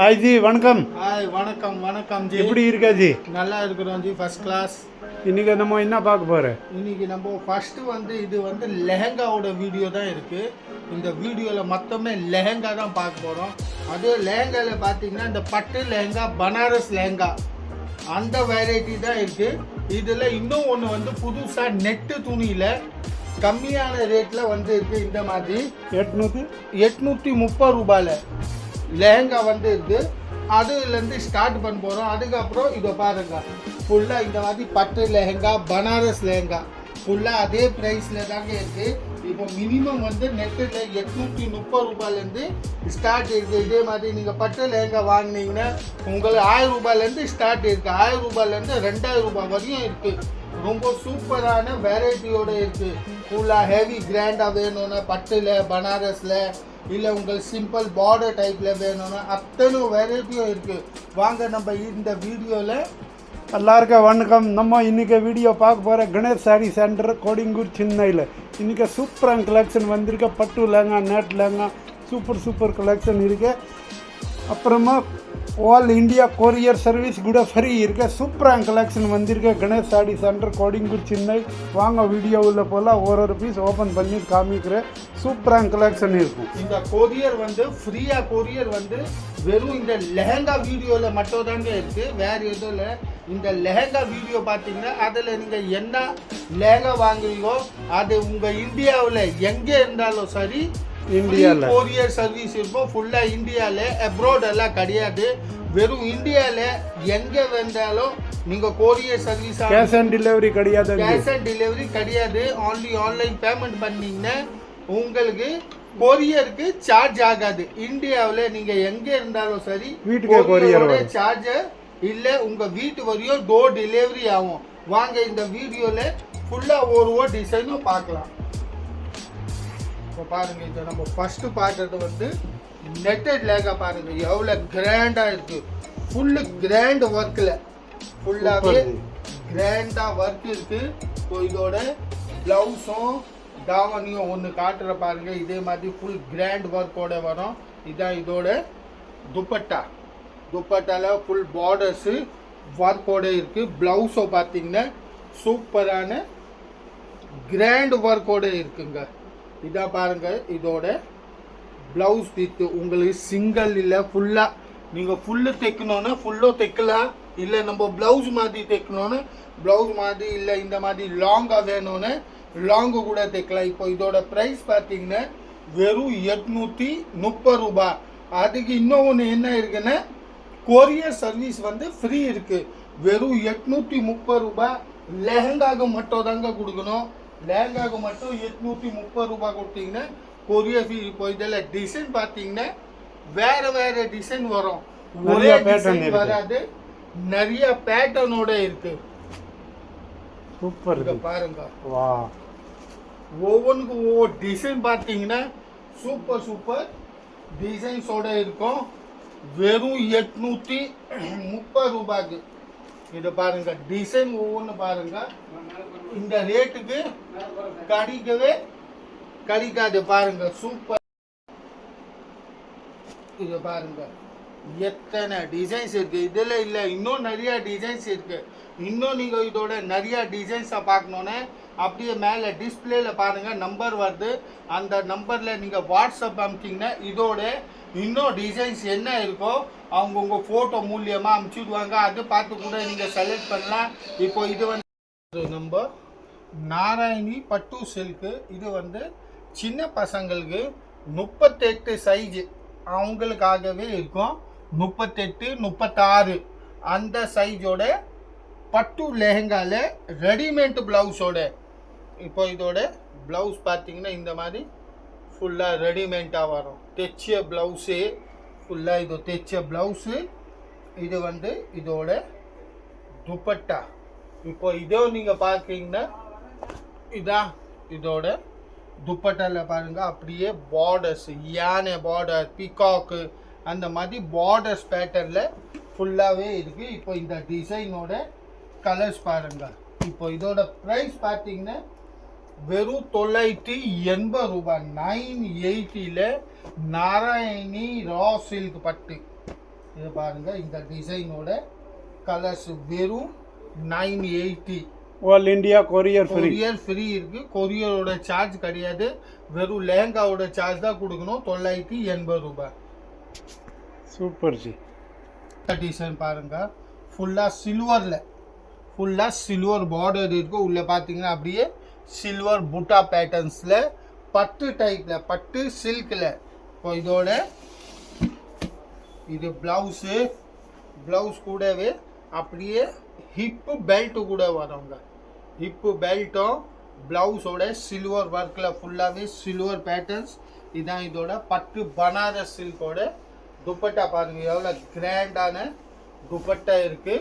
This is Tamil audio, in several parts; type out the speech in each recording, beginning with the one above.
ஹாய் ஜி, வணக்கம். ஹாய், வணக்கம் வணக்கம் ஜி. எப்படி இருக்கா ஜி? நல்லா இருக்கிறோம் ஜி, ஃபர்ஸ்ட் கிளாஸ். இன்னைக்கு நம்ம என்ன பார்க்க போகிறோம்? இன்னைக்கு நம்ம ஃபர்ஸ்ட் இது லெஹங்காவோட வீடியோ தான் இருக்குது. இந்த வீடியோவில் மொத்தமே லெஹங்கா தான் பார்க்க போகிறோம். அது லெஹங்காவில் பார்த்தீங்கன்னா இந்த பட்டு லெஹங்கா, பனாரஸ் லெஹங்கா அந்த வெரைட்டி தான் இருக்குது. இதில் இன்னும் ஒன்று புதுசாக நெட்டு துணியில் கம்மியான ரேட்டில் இருக்குது. இந்த மாதிரி 830 ரூபாயில் லெஹங்கா இருக்குது. அதுலேருந்து ஸ்டார்ட் பண்ண போகிறோம். அதுக்கப்புறம் இதை பாருங்க, ஃபுல்லாக இந்த மாதிரி பட்டு லெஹங்கா, பனாரஸ் லெஹங்கா ஃபுல்லாக அதே ப்ரைஸில் தாங்க இருக்குது. இப்போ மினிமம் நெட்டில் 830 ரூபாயிலேருந்து ஸ்டார்ட் இருக்குது. இதே மாதிரி நீங்கள் பட்டு லெஹங்கா வாங்கினீங்கன்னா உங்களுக்கு 1000 ரூபாயிலேருந்து ஸ்டார்ட் இருக்குது. 1000 ரூபாயிலேருந்து 2000 ரூபாய் வரையும் இருக்குது. ரொம்ப சூப்பரான வெரைட்டியோடு இருக்குது. ஃபுல்லாக ஹெவி கிராண்டாக வேணும்னா பட்டில், பனாரஸில், இல்லை உங்களுக்கு சிம்பிள் பார்டர் டைப்பில் வேணும்னா அத்தனை வெரைட்டியும் இருக்குது. வாங்க நம்ம இந்த வீடியோவில். எல்லாருக்கும் வணக்கம். நம்ம இன்றைக்கி வீடியோ பார்க்க போகிற கணேஷ் சாரி சென்டர், கோடிங்கூர், சென்னையில். இன்றைக்கி சூப்பரான கலெக்ஷன் வந்திருக்க. பட்டு lehenga, net lehenga, super collection இருக்குது. அப்புறமா ஆல் இந்தியா கொரியர் சர்வீஸ் கூட ஃப்ரீ இருக்க. சூப்பரான கலெக்ஷன் வந்திருக்க. கணேஷ் சாரி சென்டர், கோடிங்கூர், சென்னை. வாங்க வீடியோவில் போல் ஒரு பீஸ் ஓப்பன் பண்ணி காமிக்கிறேன். சூப்பரான கலெக்ஷன் இருக்கும். இந்த கொரியர் ஃப்ரீயாக கொரியர் வெறும் இந்த லெஹங்கா வீடியோவில் மட்டும் தாங்க இருக்குது, வேறு எதுவும் இல்லை. இந்த லெஹங்கா வீடியோ பார்த்தீங்கன்னா அதில் நீங்கள் என்ன லெஹங்கா வாங்குவீங்களோ அது உங்கள் இந்தியாவில் எங்கே இருந்தாலும் சரி, இந்தியாவில் கொரியர் சர்வீஸ் இருக்கும். ஃபுல்லாக இந்தியாவில், அப்ராட் எல்லாம் கிடையாது. வெறும் இந்தியாவில் எங்கே வந்தாலும் நீங்கள் courier service, cash on delivery கிடையாது. கேஷ் ஆன் டெலிவரி கிடையாது. ஆன்லி ஆன்லைன் பேமெண்ட் பண்ணிங்கன்னா உங்களுக்கு கொரியருக்கு சார்ஜ் ஆகாது. இந்தியாவில் நீங்கள் எங்கே இருந்தாலும் சரி, வீட்டுக்கு கொரியர் சார்ஜ் இல்லை, உங்கள் வீட்டு வரையும் டோர் டெலிவரி ஆகும். வாங்க இந்த வீடியோவில் ஃபுல்லாக ஒரு டிசைனும் பார்க்கலாம். இப்போ பாருங்கள், இதை நம்ம ஃபஸ்ட்டு பார்க்குறது நெட்டட் லெஹங்கா. பாருங்கள் எவ்வளோ கிராண்டாக இருக்குது. ஃபுல்லு கிராண்ட் ஒர்க்கில், ஃபுல்லாகவே கிராண்டாக ஒர்க் இருக்குது. இப்போ இதோட ப்ளவுஸும் தாவணியும் ஒன்று காட்டுற பாருங்கள். இதே மாதிரி ஃபுல் கிராண்ட் ஒர்க்கோட வரும். இதான் இதோட துப்பட்டா. துப்பட்டாவில் ஃபுல் பார்டர்ஸு ஒர்க்கோட இருக்குது. ப்ளவுஸோ பார்த்தீங்கன்னா சூப்பரான கிராண்ட் ஒர்க்கோட இருக்குங்க. இதான் பாருங்கள் இதோட ப்ளவுஸ் வித்து. உங்களுக்கு சிங்கிள் இல்லை, ஃபுல்லாக நீங்கள் ஃபுல்லு தைக்கணுன்னா ஃபுல்லும் தைக்கலாம். இல்லை நம்ம ப்ளவுஸ் மாதிரி தைக்கணுன்னு ப்ளவுஸ் மாதிரி, இல்லை இந்த மாதிரி லாங்காக வேணும்னு லாங்கு கூட தைக்கலாம். இப்போ இதோட ப்ரைஸ் பார்த்தீங்கன்னா வெறும் 830 ரூபாய். அதுக்கு இன்னும் ஒன்று என்ன இருக்குன்னா, கொரியர் சர்வீஸ் ஃப்ரீ இருக்குது. வெறும் 830 ரூபாய். லெஹங்காவுக்கு மட்டும் தாங்க கொடுக்கணும். லெஹங்காவுக்கு மட்டும் 830 ரூபாய் கொடுத்தீங்கன்னா கொரியர் ஃபீ. இப்போ இதில் டிசைன் பார்த்தீங்கன்னா வேறு டிசைன் வரும். ஒரே டிசைன் வராது, நிறைய பேட்டர்னோட இருக்கு. சூப்பர் பாருங்க, வா, ஒவ்வொன்றுக்கும் ஒவ்வொரு டிசைன் பார்த்தீங்கன்னா சூப்பர் டிசைன்ஸோட இருக்கும். வெறும் 830 ரூபாய்க்கு. இதை பாருங்க, டிசைன் ஒவ்வொன்று பாருங்க. இந்த ரேட்டுக்கு கிடைக்காது. பாருங்க சூப்பர். இதை பாருங்க எத்தனை டிசைன்ஸ் இருக்கு. இதில் இல்லை, இன்னும் நிறைய டிசைன்ஸ் இருக்கு. இன்னும் நீங்கள் இதோட நிறைய டிசைன்ஸை பார்க்கணுன்னு அப்படியே மேலே டிஸ்பிளேல பாருங்க, நம்பர் வருது. அந்த நம்பரில் நீங்கள் வாட்ஸ்அப் அனுப்பிச்சிங்கன்னா இதோட இன்னும் டிசைன்ஸ் என்ன இருக்கோ அவங்க உங்கள் ஃபோட்டோ மூலியமாக அனுப்பிச்சுடுவாங்க. அது பார்த்து கூட நீங்கள் செலக்ட் பண்ணலாம். இப்போ இது நம்ம நாராயணி பட்டு சில்க்கு. இது சின்ன பசங்களுக்கு 38 சைஜு அவங்களுக்காகவே இருக்கும். 38, 36 அந்த சைஸோட பட்டு லெஹங்காவில் ரெடிமேட் ப்ளவுஸோட. இப்போ இதோட ப்ளவுஸ் பார்த்தீங்கன்னா இந்த மாதிரி ஃபுல்லாக ரெடிமேட்டாக வரும். தைச்ச ப்ளவுஸு, ஃபுல்லாக இது தைச்ச ப்ளவுஸு. இது இதோட துப்பட்டா. இப்போ இதோ நீங்கள் பார்க்குறீங்கன்னா இதான் இதோட துப்பட்டாவில் பாருங்கள். அப்படியே பார்டர்ஸ், யானை பார்டர், பிகாக்கு, அந்த மாதிரி பார்டர்ஸ் பேட்டர்னில் ஃபுல்லாகவே இருக்குது. இப்போ இந்த டிசைனோட கலர்ஸ் பாருங்கள். இப்போ இதோட ப்ரைஸ் பார்த்தீங்கன்னா வெறும் 980 ரூபாய். 980ல் நாராயணி ரா சில்க் பட்டு. இது பாருங்க இந்த டிசைனோட கலர்ஸ் வெறும் 980. All India courier free. Courier free இருக்கு. கொரியரோட சார்ஜ் கிடையாது. வெறும் லெஹங்காவோட சார்ஜ் தான் கொடுக்கணும். 980 ரூபாய். Super G. டிசைன் பாருங்க ஃபுல்லா சில்வர் பார்டர் இருக்கு. உள்ள பாத்தீங்கன்னா அப்படியே சில்வர் புட்டா பேட்டர்ன்ஸ்ல பட்டு டைப்ல பட்டு சில்க்ல. இப்போ இதோட இது பிளவுஸ் கூடவே அப்படியே ஹிப்பு பெல்ட் கூட வருங்க. ஹிப்பு பெல்ட்டும் பிளவுஸோட சில்வர் ஒர்க்கில் ஃபுல்லாகவே சில்வர் பேட்டர்ன்ஸ். இதான் இதோட பட்டு பனாரஸ் சில்கோட துப்பட்டா. பாருங்க எவ்வளோ கிராண்டான துப்பட்டா இருக்கு.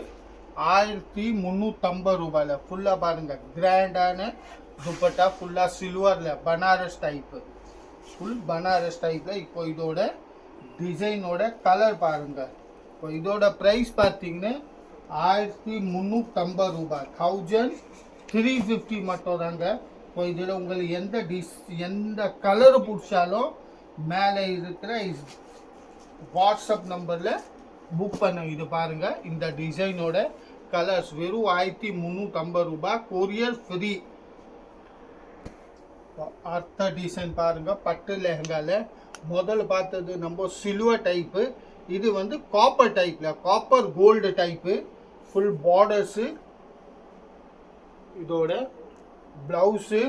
1350 ரூபாயில் ஃபுல்லாக பாருங்க கிராண்டான துப்பட்டா. ஃபுல்லாக சில்வரில் பனாரஸ் டைப்பு. ஃபுல் பனாரஸ் டைப்பில். இப்போ இதோட டிசைனோட கலர் பாருங்க. இப்போ இதோட ப்ரைஸ் பார்த்தீங்கன்னா 1350 ரூபாய். 1350 மட்டும் தாங்க. இப்போ இதில் உங்களுக்கு எந்த கலர் பிடிச்சாலும் மேலே இருக்கிற வாட்ஸ்அப் நம்பரில் புக் பண்ண. இது பாருங்க இந்த டிசைனோட கலர்ஸ் வெறும் 1350 ரூபாய். Courier free. அடுத்த டிசைன் பாருங்க பட்டு லெஹங்கால. முதல்ல பார்த்தது நம்ம சில்வர் டைப்பு. இது வந்து காப்பர் டைப்ல copper gold type. Full borders. இதோட பிளவுஸு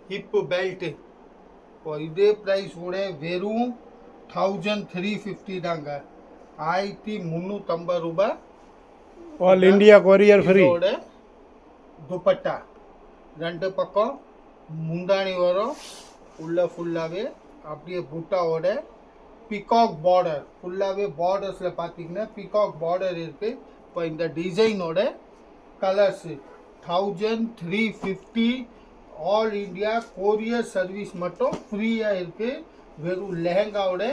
ஹிப்பு பெல்ட்டு. இப்போ இதே ப்ரைஸ் கூட வெறும் 1350 தாங்க. 1350 ரூபாய். All India courier free. இதோட துப்பட்டா ரெண்டு பக்கம் முந்தானி வரும். உள்ள ஃபுல்லாகவே அப்படியே புட்டாவோட பிகாக் பார்டர். ஃபுல்லாகவே பார்டர்ஸில் பார்த்தீங்கன்னா பிகாக் பார்டர் இருக்குது. இப்போ இந்த டிசைனோட colours 1350. All India courier service மட்டும் ஃப்ரீயாக இருக்குது. வெறும் லெஹங்காவோட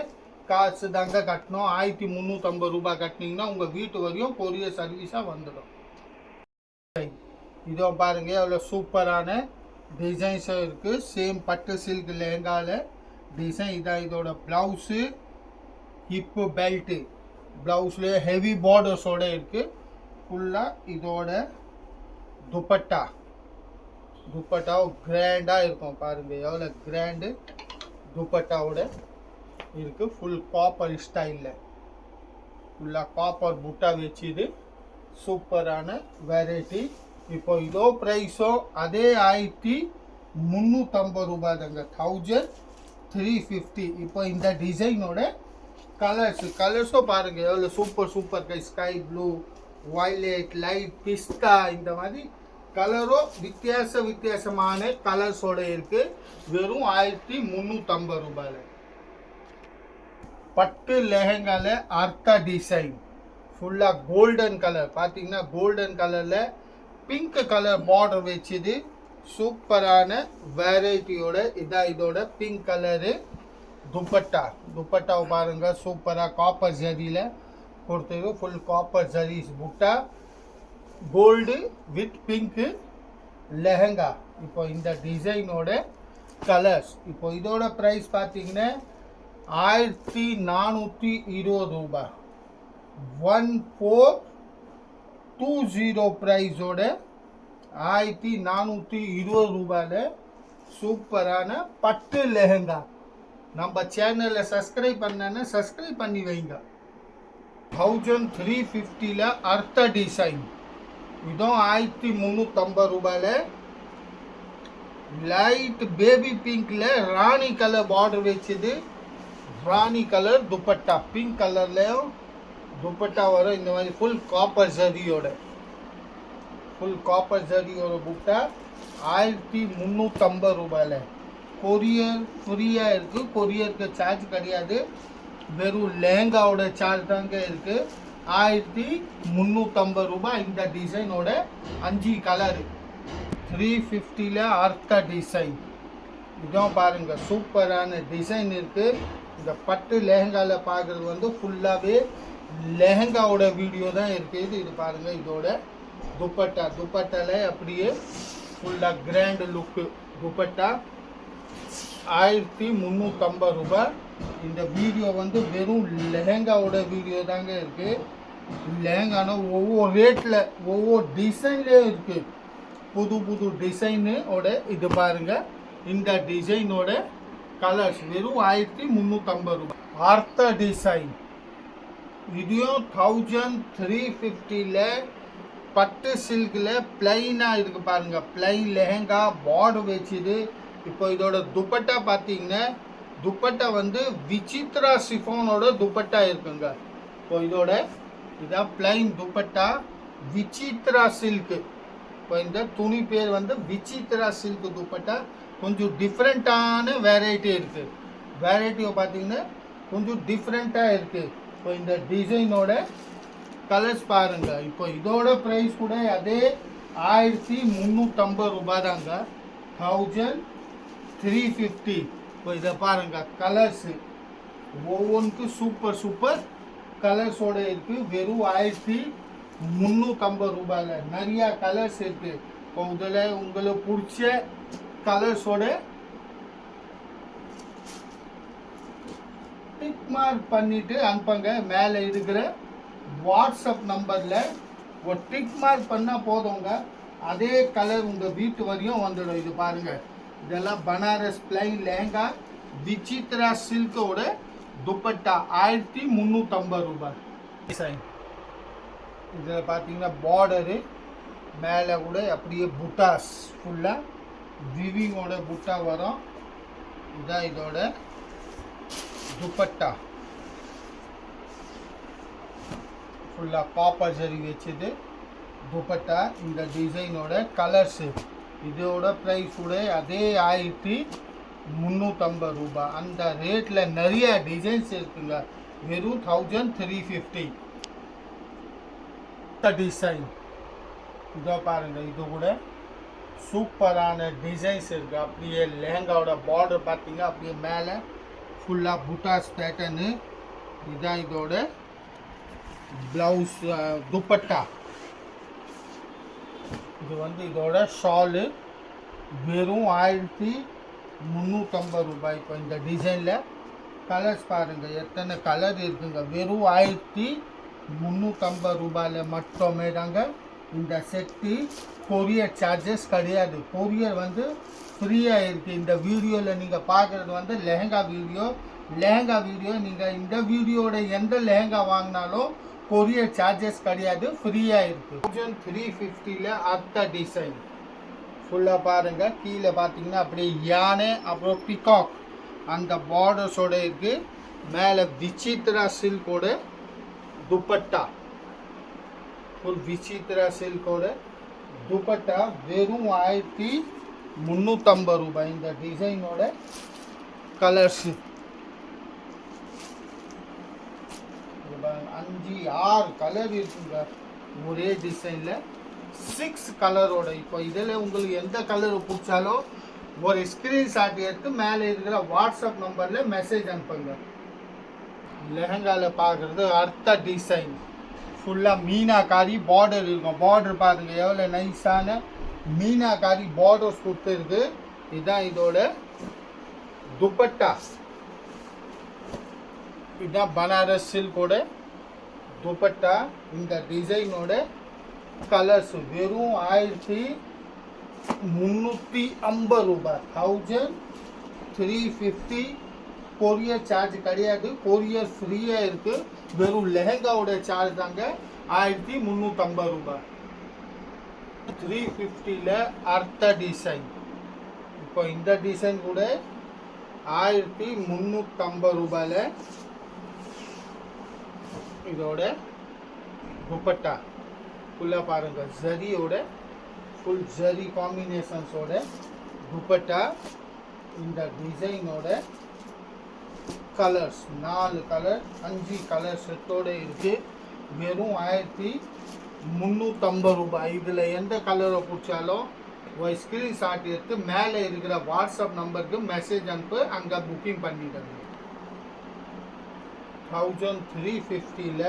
காசு தாங்க கட்டணும். 1350 ரூபாய் கட்டினீங்கன்னா உங்கள் வீட்டு வரையும் கொரியர் சர்வீஸாக வந்துடும். இதோ பாருங்க எவ்வளோ சூப்பரான டிசைன்ஸும் இருக்குது. சேம் பட்டு சில்க் லெஹங்காவில் டிசைன். இதான் இதோட ப்ளவுஸு ஹிப்பு பெல்ட்டு. ப்ளவுஸ்லேயே ஹெவி பார்டர்ஸோட இருக்குது. ஃபுல்லாக இதோட துப்பட்டா கிராண்டாக இருக்கும். பாருங்கள் எவ்வளோ கிராண்டு துப்பட்டாவோட இருக்குது. ஃபுல் காப்பர் ஸ்டைலில் ஃபுல்லாக காப்பர் புட்டா வச்சுது. சூப்பரான வெரைட்டி. இப்போ இதோ ப்ரைஸும் அதே 1350 ரூபாய் தாங்க. 1350. இப்போ இந்த டிசைனோட கலர்ஸும் பாருங்கள் எவ்வளோ super sky blue, violet, light pista, இந்த மாதிரி கலரும் வித்தியாசமான கலர்ஸோட இருக்கு. வெறும் 1350 ரூபாயில். பட்டு லெஹங்கால அர்த்தா டிசைன் ஃபுல்லாக கோல்டன் கலர். பார்த்தீங்கன்னா கோல்டன் கலரில் பிங்க் கலர் பார்டர் வச்சுது. சூப்பரான வெரைட்டியோட இதான் இதோட பிங்க் கலரு துப்பட்டாவை பாருங்க. சூப்பராக காப்பர் ஜரியில் கொடுத்தது. Full copper zari butta. Gold with pink lehenga. இப்போ இந்த டிசைனோட கலர்ஸ். இப்போ இதோட ப்ரைஸ் பார்த்தீங்கன்னா 1420 ரூபாய். 1420 ப்ரைஸோட 1420 ரூபாயில் சூப்பரான பட்டு லெஹங்கா. நம்ம சேனலில் சப்ஸ்கிரைப் பண்ணேன்னா சப்ஸ்கிரைப் பண்ணி வைங்க. 1350 அர்த்தா டிசைன். இதுவும் 1350 ரூபாயில் லைட் பேபி பிங்க்ல ராணி கலர் பார்டர் வச்சுது. ராணி கலர் துப்பட்டா. பிங்க் கலர்லையும் துப்பட்டா வரும். இந்த மாதிரி ஃபுல் காப்பர் ஜரியோட புட்டா 1350 ரூபாயில். கொரியர் ஃப்ரீயாக இருக்குது. கொரியருக்கு சார்ஜ் கிடையாது. வெறும் லெஹங்காவோட சார்ஜ் தாங்க இருக்குது. 1350 ரூபாய். இந்த டிசைனோட 5 கலரு. 350 அர்த்தா டிசைன். இதுவும் பாருங்க சூப்பரான டிசைன் இருக்குது. இந்த பட்டு லெஹங்காவில் பார்க்குறது வந்து ஃபுல்லாகவே லெஹங்காவோட வீடியோ தான் இருக்குது. இது பாருங்க இதோட துப்பட்டால அப்படியே ஃபுல்லாக கிராண்ட் லுக்கு துப்பட்டா. 1350 ரூபாய். இந்த வீடியோ வந்து வெறும் லெஹங்காவோட வீடியோ தாங்க இருக்குது. லெஹங்கானா ஒவ்வொரு ரேட்டில் ஒவ்வொரு டிசைன்லேயும் இருக்குது. புது புது டிசைனோட இது பாருங்கள். இந்த டிசைனோட கலர்ஸ் வெறும் 1350 ரூபாய். அடுத்த டிசைன் இதையும் 1350ல் பட்டு சில்கில் பிளைனாக இருக்குது பாருங்கள். பிளைன் லெஹங்கா பார்டர் வச்சுது. இப்போ இதோட துப்பட்டா பார்த்தீங்கன்னா துப்பட்டா வந்து விசித்ரா சிஃபானோட துப்பட்டா இருக்குங்க. இப்போ இதோட இதான் பிளைன் துப்பட்டா விசித்ரா சில்க்கு. இப்போ இந்த துணி பேர் வந்து விசித்ரா சில்க் துப்பட்டா. கொஞ்சம் டிஃப்ரெண்ட்டான வெரைட்டி இருக்குது. வெரைட்டியை பார்த்தீங்கன்னா கொஞ்சம் டிஃப்ரெண்ட்டாக இருக்குது. இப்போ இந்த டிசைனோட கலர்ஸ் பாருங்கள். இப்போ இதோட ப்ரைஸ் கூட அதே 1350 ரூபாய் தாங்க. 1350. இப்போ இதை பாருங்கள் கலர்ஸு ஒவ்வொன்றுக்கும் சூப்பர் சூப்பர் கலர்ஸோடு இருக்குது. வெறும் 1350 ரூபாயில் நிறையா கலர்ஸ் இருக்குது. இப்போ இதில் உங்களுக்கு பிடிச்ச கலர்ஸோட டிக் மார்க் பண்ணிவிட்டு அனுப்புங்க. மேலே இருக்கிற வாட்ஸ்அப் நம்பரில் ஒரு டிக் மார்க் பண்ணால் போதுங்க. அதே கலர் உங்கள் வீட்டு வரையும் வந்துடும். இது பாருங்கள். இதெல்லாம் பனாரஸ் பிளைன் லெஹங்கா விசித்ரா சில்கோட துப்பட்டா 1350 ரூபாய். டிசைன் இதில் பார்த்தீங்கன்னா பார்டரு மேலே கூட அப்படியே புட்டாஸ் ஃபுல்லாக விவிங்கோட புட்டா வரும். இதான் இதோட துப்பட்டா ஃபுல்லாக காப்பர் ஜரி வச்சுது துப்பட்டா. இந்த டிசைனோட கலர்ஸு இதோட ப்ரைஸ் கூட அதே 1350 ரூபாய். அந்த ரேட்டில் நிறைய டிசைன்ஸ் இருக்குங்க. வெறும் 1350. டிசைன் இதோ பாருங்கள். இது கூட சூப்பரான டிசைன்ஸ் இருக்குது. அப்படியே லெஹங்காவோட பார்டர் பார்த்தீங்க அப்படியே மேலே ஃபுல்லாக புட்டாஸ் பேட்டர்னு. இதுதான் இதோட ப்ளவுஸ் துப்பட்டா. இது வந்து இதோட ஷாலு வெறும் 1350 ரூபாய். இப்போ இந்த டிசைனில் கலர்ஸ் பாருங்கள் எத்தனை கலர் இருக்குங்க. வெறும் 1350 ரூபாயில் மட்டுமே தாங்க இந்த செட்டு. கொரியர் சார்ஜஸ் கிடையாது. கொரியர் வந்து ஃப்ரீயாக இருக்குது. இந்த வீடியோவில் நீங்கள் பார்க்குறது வந்து லெஹங்கா வீடியோ. நீங்கள் இந்த வீடியோட எந்த லெஹங்கா வாங்கினாலும் கொரியர் சார்ஜஸ் கிடையாது, ஃப்ரீயாக இருக்குது. 1350ல் அடுத்த டிசைன் ஃபுல்லாக பாருங்கள். கீழே பார்த்தீங்கன்னா அப்படியே யானை அப்புறம் பிகாக் அந்த பார்டர்ஸோட இருக்குது. மேலே விசித்ரா சில்கோட துப்பட்டா ஃபுல் விசித்ரா சில்கோட துப்பட்டா வெறும் 1350 ரூபாய். இந்த டிசைனோட கலர்ஸு 5-6 கலர் இருக்குங்க ஒரே டிசைனில். 6 கலரோட. இப்போ இதில் உங்களுக்கு எந்த கலர் பிடிச்சாலும் ஒரு ஸ்க்ரீன்ஷாட் எடுத்து மேலே இருக்கிற வாட்ஸ்அப் நம்பரில் மெசேஜ் அனுப்புங்க. லெஹங்காவில் பார்க்குறது அடுத்த டிசைன் ஃபுல்லாக மீனாக்காரி பார்டர் இருக்கும். பார்டர் பாருங்கள் எவ்வளோ நைஸான மீனாக்காரி பார்டர்ஸ் கொடுத்துருக்கு. இதுதான் இதோட துப்பட்டா. இதுதான் பனாரஸ் சில்கோட துப்பட்டா. இந்த டிசைனோட கலர்ஸ் வெறும் 1350 ரூபாய். 1350. கொரியர் சார்ஜ் கிடையாது, கொரியர் ஃப்ரீயாக இருக்குது. வெறும் லெஹங்காவோட சார்ஜ் தாங்க 1350 ரூபாய். 350ல் அடுத்த டிசைன். இப்போ இந்த டிசைன் கூட 1350 ரூபாயில் இதோட துப்பட்டா ஃபுல்லாக பாருங்கள். ஜரியோட ஃபுல் ஜரி காம்பினேஷன்ஸோட துப்பட்டா. இந்த டிசைனோட கலர்ஸ் 4 கலர் 5 கலர் செட்டோடு இருக்குது. வெறும் 1350 ரூபாய். இதில் எந்த கலரை பிடிச்சாலும் ஒரு ஸ்க்ரீன்ஷாட் எடுத்து மேலே இருக்கிற வாட்ஸ்அப் நம்பருக்கு மெசேஜ் அனுப்பு, அங்கே புக்கிங் பண்ணிடுங்க. 1350ல்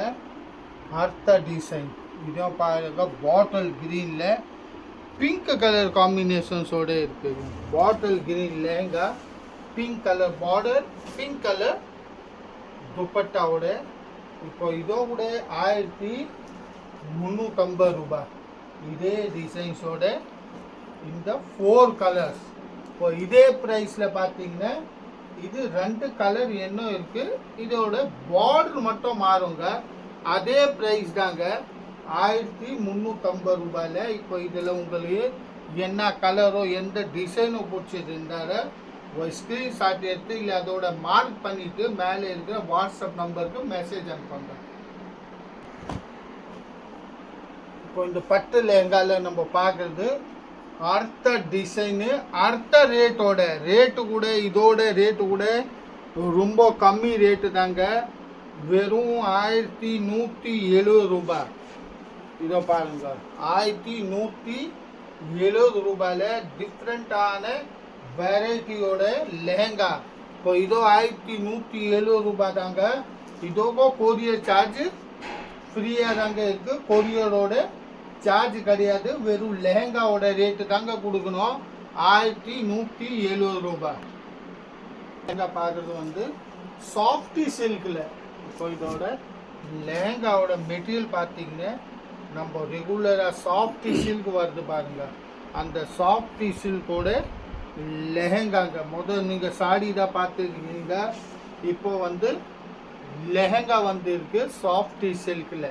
அடுத்த டிசைன் இதான் பாருங்க. பாட்டில் க்ரீனில் பிங்க் கலர் காம்பினேஷன்ஸோடு இருக்குது. Bottle green lehenga pink colour border, pink colour துப்பட்டாவோட. இப்போ இதோட 1350 ரூபாய். இதே டிசைன்ஸோட இந்த 4 கலர்ஸ். இப்போ இதே ப்ரைஸில் பார்த்தீங்கன்னா இது 2 கலர் என்ன இருக்கு, இதோட பார்டர் மட்டும் மாறுங்க. அதே ப்ரைஸ் தாங்க 1350 ரூபாயில். இப்போ இதில் உங்களுக்கு என்ன கலரோ எந்த டிசைனோ பிடிச்சிருந்தாரோ ஒரு ஸ்க்ரீன்ஷாட் எடுத்து இல்லை அதோட மார்க் பண்ணிட்டு மேலே இருக்கிற வாட்ஸ்அப் நம்பருக்கு மெசேஜ் அனுப்புங்க. இப்போ இந்த பட்டு லெஹங்கால நம்ம பார்க்குறது அடுத்த டிசைனு, அடுத்த ரேட்டு கூட இதோட ரேட்டு கூட ரொம்ப கம்மி ரேட்டு தாங்க. வெறும் 1170 ரூபாய். இதோ பாருங்க 1170 ரூபாயில் டிஃப்ரெண்ட்டான வெரைட்டியோட லெஹங்கா. இப்போ இதோ 1170 ரூபாய் தாங்க. இதோக்கோ கொரியர் சார்ஜ் ஃப்ரீயாக தாங்க இருக்குது. கொரியரோட சார்ஜ் கிடையாது. வெறும் லெஹங்காவோட ரேட்டு தாங்க கொடுக்கணும் 1170 ரூபாய். லெஹங்கா பார்க்குறது வந்து சாஃப்டி சில்கில். இப்போ இதோட லெஹங்காவோட மெட்டீரியல் பார்த்தீங்கன்னா நம்ம ரெகுலராக சாஃப்டி சில்க் வருது பாருங்க, அந்த சாஃப்டி சில்கோட லெஹங்காங்க. முதல் நீங்கள் சாடி தான் பார்த்துருக்கீங்க, இப்போ வந்து லெஹங்கா வந்து இருக்கு சாஃப்டி சில்கில்.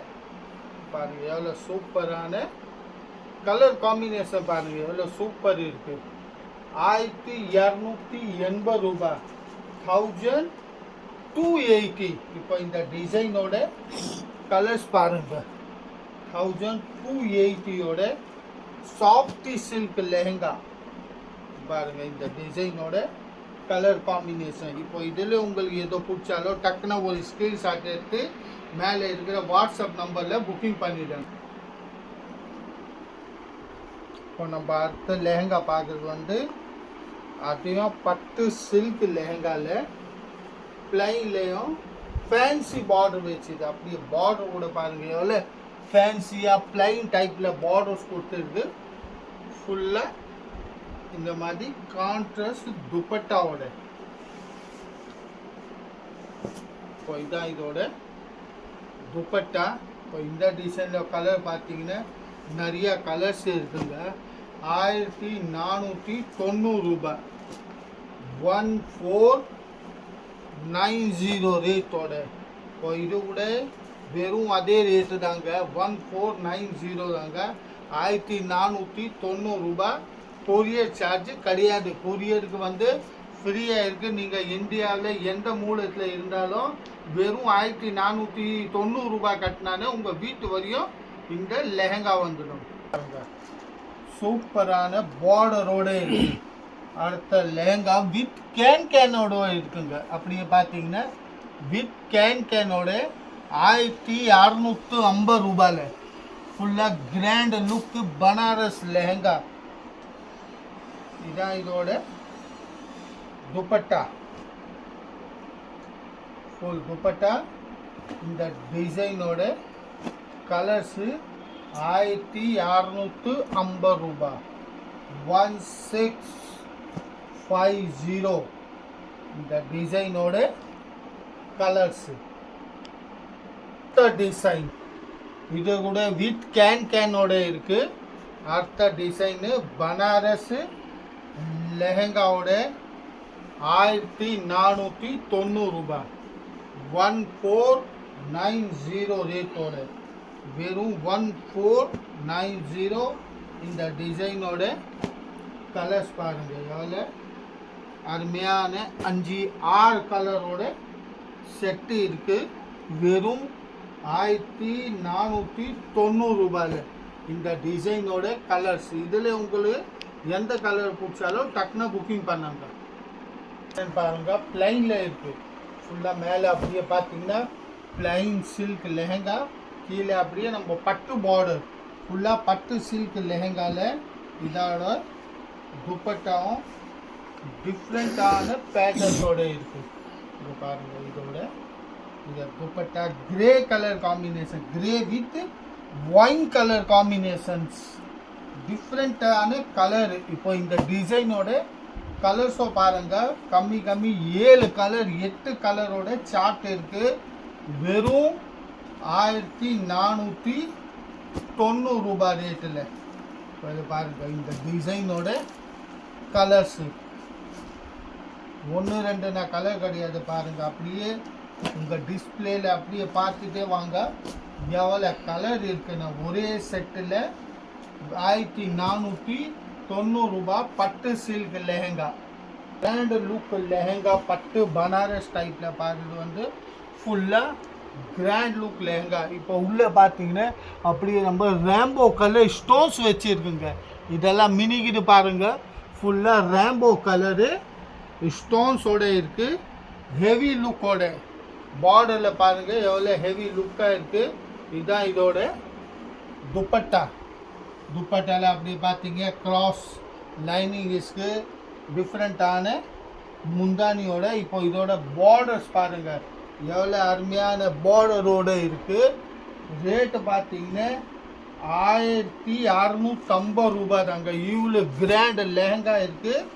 பாருங்க எவ்வளோ சூப்பரான கலர் காம்பினேஷன், பாருங்க எவ்வளோ சூப்பர் இருக்கு. 1280 ரூபாய், 1280. இப்போ இந்த டிசைனோட கலர்ஸ் பாருங்க, 1280யோட சாஃப்டி சில்க் லெஹங்கா பாருங்க. இந்த டிசைனோட கலர் காம்பினேஷன். இப்போ இதில் உங்களுக்கு எதோ பிடிச்சாலோ டக்குன்னு ஒரு ஸ்க்ரீன்ஷாட் எடுத்து மேலே இருக்கிற வாட்ஸ்அப் நம்பரில் புக்கிங் பண்ணிடுங்க. இப்போ நம்ம அடுத்த லெஹங்கா பார்க்குறது வந்து அதையும் பட்டு சில்க் லெஹங்காவில் பிளைன்லேயும் ஃபேன்சி பார்டர் வச்சுது. அப்படியே பார்டர் கூட பாருங்கள் எவ்வளோ ஃபேன்சியாக பிளைன் டைப்பில் பார்டர்ஸ் கொடுத்துருக்கு. ஃபுல்லாக இந்த மாதிரி கான்ட்ராஸ்ட் துப்பட்டாவோட. இப்போ இதான் இதோட துப்பட்டா. இப்போ இந்த டிசைனில் கலர் பார்த்தீங்கன்னா நிறைய கலர்ஸ் இருக்குங்க. 1490 ரூபாய், 1490 ரேட்டோட. இப்போ இது கூட வெறும் அதே ரேட்டு தாங்க, 1490 தாங்க, 1490 ரூபாய். கொரியர் சார்ஜ் கிடையாது. கொரியருக்கு வந்து ஃப்ரீயாக இருக்குது. நீங்கள் இந்தியாவில் எந்த மூலத்தில் இருந்தாலும் வெறும் 1490 ரூபாய் கட்டினாலே உங்கள் வீட்டு வரையும் இந்த லெஹங்கா வந்துடும். சூப்பரான பார்டரோட இருக்கு. அடுத்த லெஹங்கா வித் கேனோட இருக்குங்க. அப்படியே பார்த்தீங்கன்னா வித் கேனோட 1650 ரூபாயில் ஃபுல்லாக கிராண்ட் லுக் பனாரஸ் லெஹங்கா. இதான் இதோட துப்பட்டா, ஃபுல் துப்பட்டா. இந்த டிசைனோட கலர்ஸு 1650 ரூபாய், 1650. இந்த டிசைனோட கலர்ஸு. டிசைன் இது கூட வித் கேனோட இருக்கு. அடுத்த டிசைனு பனாரஸ் லெஹங்காவோட 1490 ரூபாய், 1490 ரேட்டோட. வெறும் 1490. இந்த டிசைனோட கலர்ஸ் பாருங்க எவ்வளோ அருமையான 5-6 கலரோட செட்டு இருக்கு. வெறும் 1490 ரூபாயில் இந்த டிசைனோட கலர்ஸ். இதில் உங்களுக்கு எந்த கலர் பிடிச்சாலும் டக்குன்னு புக்கிங் பண்ணாங்க. பாருங்க பிளைனில் இருக்கு. ஃபுல்லாக மேலே அப்படியே பார்த்தீங்கன்னா பிளைன் சில்க் லெஹங்கா, கீழே அப்படியே நம்ம பட்டு பார்டர். ஃபுல்லாக பட்டு சில்க் லெஹங்காவில் இதோட துப்பட்டாவும் டிஃப்ரெண்ட்டான பேட்டர்ஸோடு இருக்குது. இது பாருங்கள் இதோட இந்த dupatta grey colour combination, grey with wine colour combinations, டிஃப்ரெண்ட்டான கலர். இப்போ இந்த டிசைனோட கலர்ஸோ பாருங்க, கம்மி 7 கலர் 8 கலரோட சார்ட் இருக்கு. வெறும் 1490 ரூபாய் ரேட்டில். இது பாருங்க, இந்த டிசைனோட கலர்ஸ் 1-2 கலர் கிடையாது பாருங்க. அப்படியே உங்கள் டிஸ்பிளேல அப்படியே பார்த்துட்டே வாங்க எவ்வளோ கலர் இருக்குன்னு. ஒரே செட்டில் 1490 ரூபாய். பட்டு silk lehenga, grand look lehenga, பட்டு பனாரஸ் டைப்பில் பாருங்க. வந்து ஃபுல்லாக கிராண்ட் லுக் லெஹங்கா. இப்போ உள்ளே பார்த்தீங்கன்னா அப்படியே நம்ம ரேம்போ கலர் ஸ்டோன்ஸ் வச்சுருக்குங்க. இதெல்லாம் மினிக்கிது பாருங்க. ஃபுல்லாக ரேம்போ கலரு ஸ்டோன்ஸோட இருக்குது. ஹெவி லுக்கோட பார்டரில் பாருங்கள் எவ்வளோ ஹெவி லுக்காக இருக்குது. இதுதான் இதோட துப்பட்டா. துப்பட்டாவில் அப்படி பார்த்தீங்க கிராஸ் லைனிங் இருக்கு. டிஃப்ரெண்ட்டான முந்தானியோட. இப்போ இதோட பார்டர்ஸ் பாருங்கள் எவ்வளோ அருமையான பார்டரோடு இருக்குது. ரேட்டு பார்த்தீங்கன்னா 1650 ரூபாய் தாங்க. இவ்வளோ கிராண்ட் லெஹங்கா இருக்குது,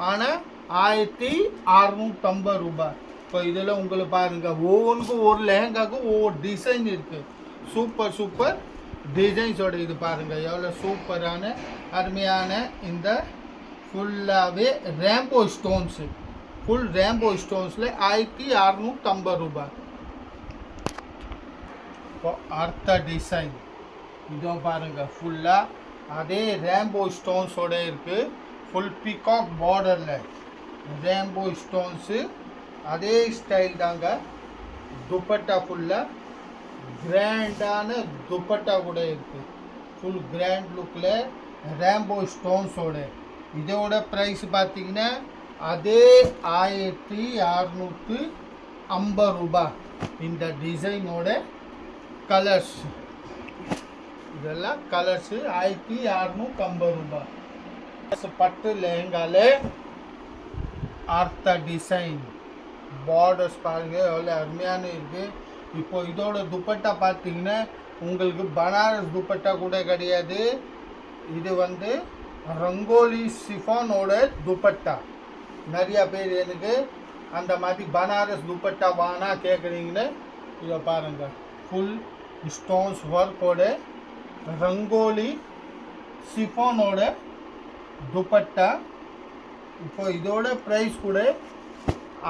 ஆனால் 1650 ரூபாய். இப்போ இதில் உங்களுக்கு பாருங்கள் ஒவ்வொன்றுக்கும் ஒரு லெஹங்காவுக்கும் ஒவ்வொரு டிசைன் இருக்குது. சூப்பர் டிசைன்ஸோட. இது பாருங்கள் எவ்வளோ சூப்பரான அருமையான இந்த ஃபுல்லாகவே ரேம்போ ஸ்டோன்ஸு. ஃபுல் ரேம்போ ஸ்டோன்ஸில் 1650 ரூபாய். இப்போ அடுத்த டிசைன் இதோ பாருங்கள். ஃபுல்லாக அதே ரேம்போ ஸ்டோன்ஸோட இருக்குது. ஃபுல் பீகாக் பார்டரில் ரேம்போ ஸ்டோன்ஸு. அதே ஸ்டைல் தாங்க. துப்பட்டா ஃபுல்லாக கிராண்டான துப்பட்டா கூட இருக்குது. ஃபுல் கிராண்ட் லுக்கில் ரேம்போ ஸ்டோன்ஸோட. இதோட ப்ரைஸ் பார்த்தீங்கன்னா அதே 1650 ரூபாய். இந்த டிசைனோட கலர்ஸ் இதெல்லாம் கலர்ஸு 1650 ரூபாய். பட்டு லெஹங்கால அடுத்த டிசைன் பார்டர்ஸ் பாருங்கள் எவ்வளோ அருமையான இருக்குது. இப்போ இதோட துப்பட்டா பார்த்தீங்கன்னா உங்களுக்கு பனாரஸ் துப்பட்டா கூட கிடையாது. இது வந்து ரங்கோலி சிஃபானோட துப்பட்டா. நிறையா பேர் எனக்கு அந்த மாதிரி பனாரஸ் துப்பட்டா வானா கேட்குறீங்கன்னு இதை பாருங்கள். ஃபுல் ஸ்டோன்ஸ் ஒர்க்கோட ரங்கோலி சிஃபானோட துப்பட்டா. இப்போ இதோட ப்ரைஸ் கூட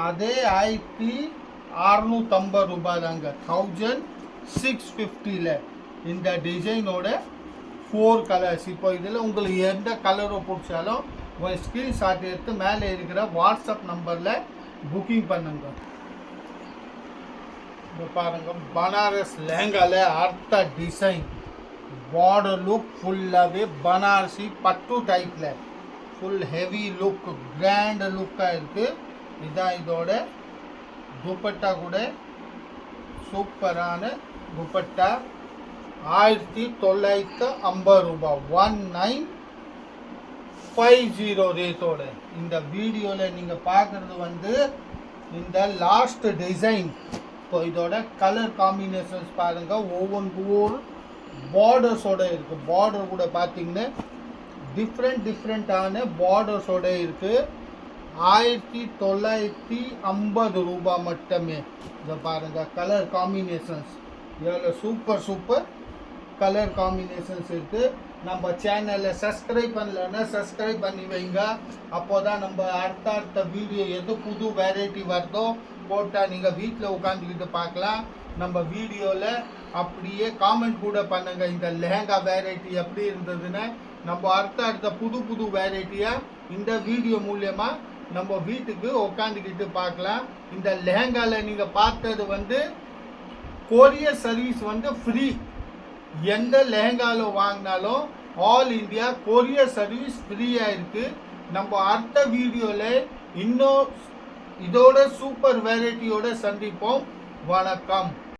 அதே 1650 ரூபாய் தாங்க. 1650ல் இந்த டிசைனோட 4 கலர்ஸ். இப்போ இதில் உங்களுக்கு எந்த கலரோ பிடிச்சாலும் ஒரு ஸ்க்ரீன்ஷாட் எடுத்து மேலே இருக்கிற வாட்ஸ்அப் நம்பரில் புக்கிங் பண்ணுங்க. இப்போ பாருங்கள் பனாரஸ் லெஹங்கால அடுத்த டிசைன். பார்டர் லுக் ஃபுல்லாகவே பனாரசி பட்டு டைப்பில் ஃபுல் ஹெவி லுக் கிராண்ட் லுக்காக இருக்குது. இதுதான் இதோட துப்பட்டா கூட சூப்பரான துப்பட்டா. 1950 ரூபாய். 1950 ரேட்டோட. இந்த வீடியோவில் நீங்கள் பார்க்குறது வந்து இந்த லாஸ்ட் டிசைன். இப்போ இதோட கலர் காம்பினேஷன்ஸ் பாருங்கள். ஒவ்வொன்றுக்கும் ஒரு பார்டர்ஸோடு இருக்குது. பார்டர் கூட பார்த்தீங்கன்னா டிஃப்ரெண்ட்டான பார்டர்ஸோடு இருக்குது. 1950 ரூபாய் மட்டுமே. இதை பாருங்கள் கலர் காம்பினேஷன்ஸ் எவ்வளோ சூப்பர் கலர் காம்பினேஷன்ஸ் இருக்குது. நம்ம சேனலில் சப்ஸ்கிரைப் பண்ணலன்னா சப்ஸ்கிரைப் பண்ணி வைங்க. அப்போ தான் நம்ம அடுத்த வீடியோ எது புது வெரைட்டி வருதோ போட்டால் நீங்கள் வீட்டில் உட்காந்துக்கிட்டு பார்க்கலாம். நம்ம வீடியோவில் அப்படியே காமெண்ட் கூட பண்ணுங்கள் இந்த லெஹங்கா வெரைட்டி எப்படி இருந்ததுன்னு. நம்ம அடுத்த புது வெரைட்டியாக இந்த வீடியோ மூலயமா நம்ம வீட்டுக்கு உட்காந்துக்கிட்டு பார்க்கலாம். இந்த லெஹங்காவில் நீங்கள் பார்த்தது வந்து கொரியர் சர்வீஸ் வந்து ஃப்ரீ. எந்த லெஹங்காவில் வாங்கினாலும் ஆல் இந்தியா கொரியர் சர்வீஸ் ஃப்ரீயாக இருக்குது. நம்ம அடுத்த வீடியோவில் இன்னும் இதோட சூப்பர் வெரைட்டியோட சந்திப்போம். வணக்கம்.